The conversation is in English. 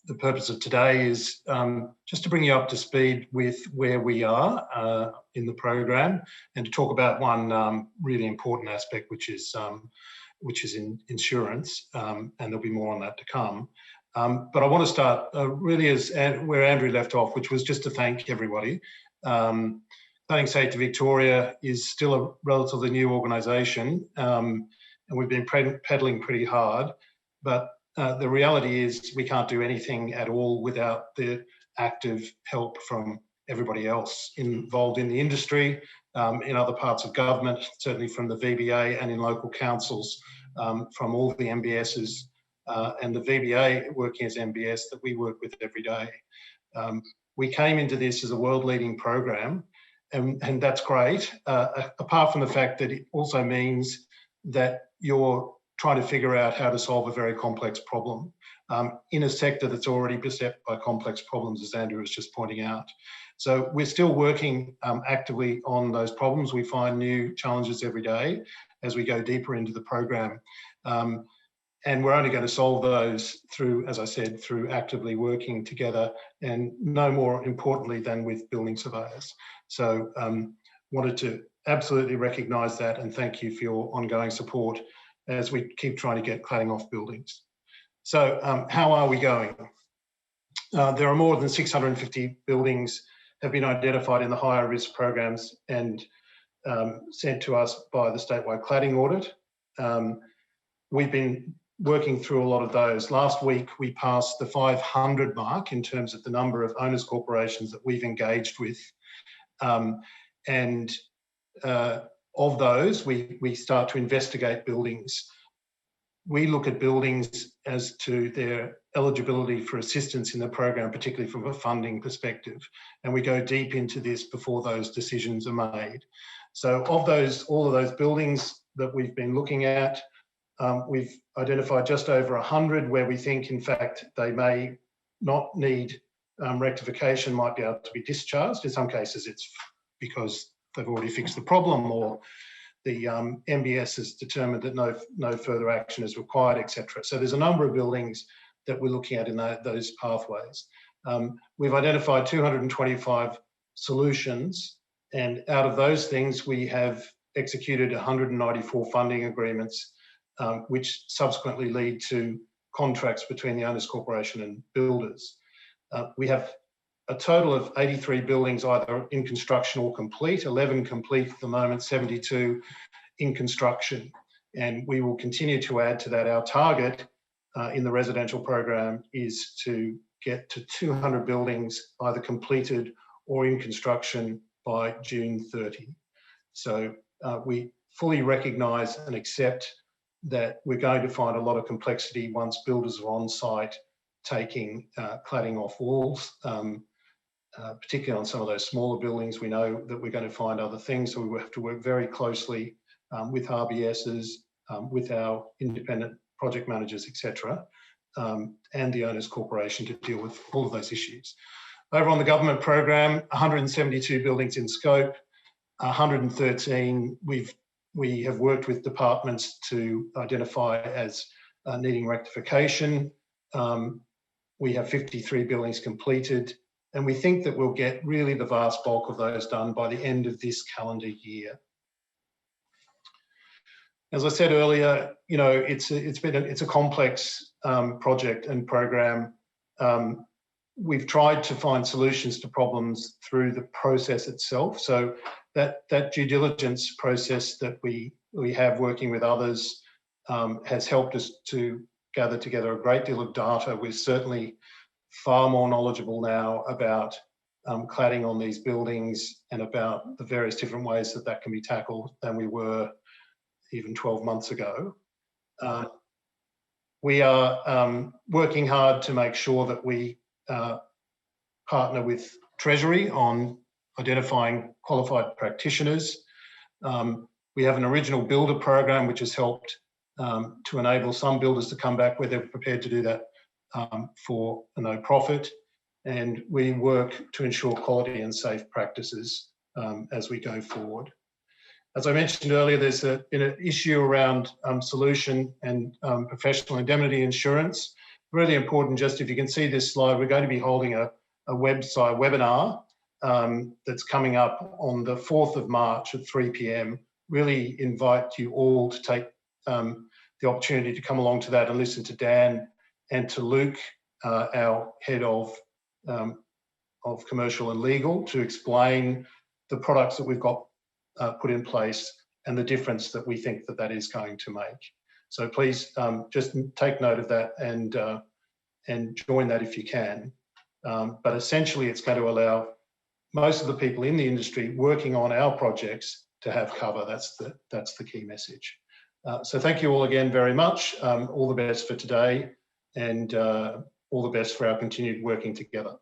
the purpose of today is just to bring you up to speed with where we are in the program, and to talk about one really important aspect, which is in insurance, and there'll be more on that to come. But I want to start really where Andrew left off, which was just to thank everybody. Cladding Safety Victoria is still a relatively new organisation, and we've been peddling pretty hard, but the reality is we can't do anything at all without the active help from everybody else involved in the industry, in other parts of government, certainly from the VBA, and in local councils, from all the MBSs and the VBA working as MBS that we work with every day. We came into this as a world-leading program, and that's great, apart from the fact that it also means that you're trying to figure out how to solve a very complex problem in a sector that's already beset by complex problems, as Andrew was just pointing out. So we're still working actively on those problems. We find new challenges every day as we go deeper into the program. And we're only going to solve those through, as I said, through actively working together, and no more importantly than with building surveyors. So wanted to absolutely recognise that and thank you for your ongoing support as we keep trying to get cladding off buildings. So how are we going? There are more than 650 buildings have been identified in the higher risk programs and sent to us by the statewide cladding audit. We've been working through a lot of those. Last week, we passed the 500 mark in terms of the number of owners corporations that we've engaged with. Of those, we start to investigate buildings. We look at buildings as to their eligibility for assistance in the program, particularly from a funding perspective. And we go deep into this before those decisions are made. So of those, all of those buildings that we've been looking at, we've identified just over 100 where we think, in fact, they may not need rectification, might be able to be discharged. In some cases, it's because they've already fixed the problem, or the MBS has determined that no further action is required, etc. So there's a number of buildings that we're looking at in those pathways. We've identified 225 solutions, and out of those things, we have executed 194 funding agreements, which subsequently lead to contracts between the owners corporation and builders. We have a total of 83 buildings either in construction or complete, 11 complete at the moment, 72 in construction. And we will continue to add to that. Our target in the residential program is to get to 200 buildings either completed or in construction by June 30. So we fully recognise and accept that we're going to find a lot of complexity once builders are on site taking cladding off walls. Particularly on some of those smaller buildings, we know that we're going to find other things, so we will have to work very closely with RBSs, with our independent project managers, etc., and the owners corporation to deal with all of those issues. Over on the government program, 172 buildings in scope, 113 we have worked with departments to identify as needing rectification. We have 53 buildings completed, and we think that we'll get really the vast bulk of those done by the end of this calendar year. As I said earlier, you know, it's a complex project and program. We've tried to find solutions to problems through the process itself. So that due diligence process that we have working with others has helped us to gather together a great deal of data. We're certainly far more knowledgeable now about cladding on these buildings and about the various different ways that that can be tackled than we were even 12 months ago. We are working hard to make sure that we partner with Treasury on identifying qualified practitioners. We have an original builder program which has helped to enable some builders to come back where they're prepared to do that for a no profit, and we work to ensure quality and safe practices as we go forward. As I mentioned earlier, there's been an issue around solution and professional indemnity insurance. really important, just if you can see this slide, we're going to be holding a webinar that's coming up on the 4th of March at 3 p.m. Really invite you all to take the opportunity to come along to that and listen to Dan and to Luke, our head of commercial and legal, to explain the products that we've got put in place and the difference that we think that that is going to make. So please just take note of that and join that if you can. But essentially, it's going to allow most of the people in the industry working on our projects to have cover. That's the key message. So thank you all again very much. All the best for today, and all the best for our continued working together.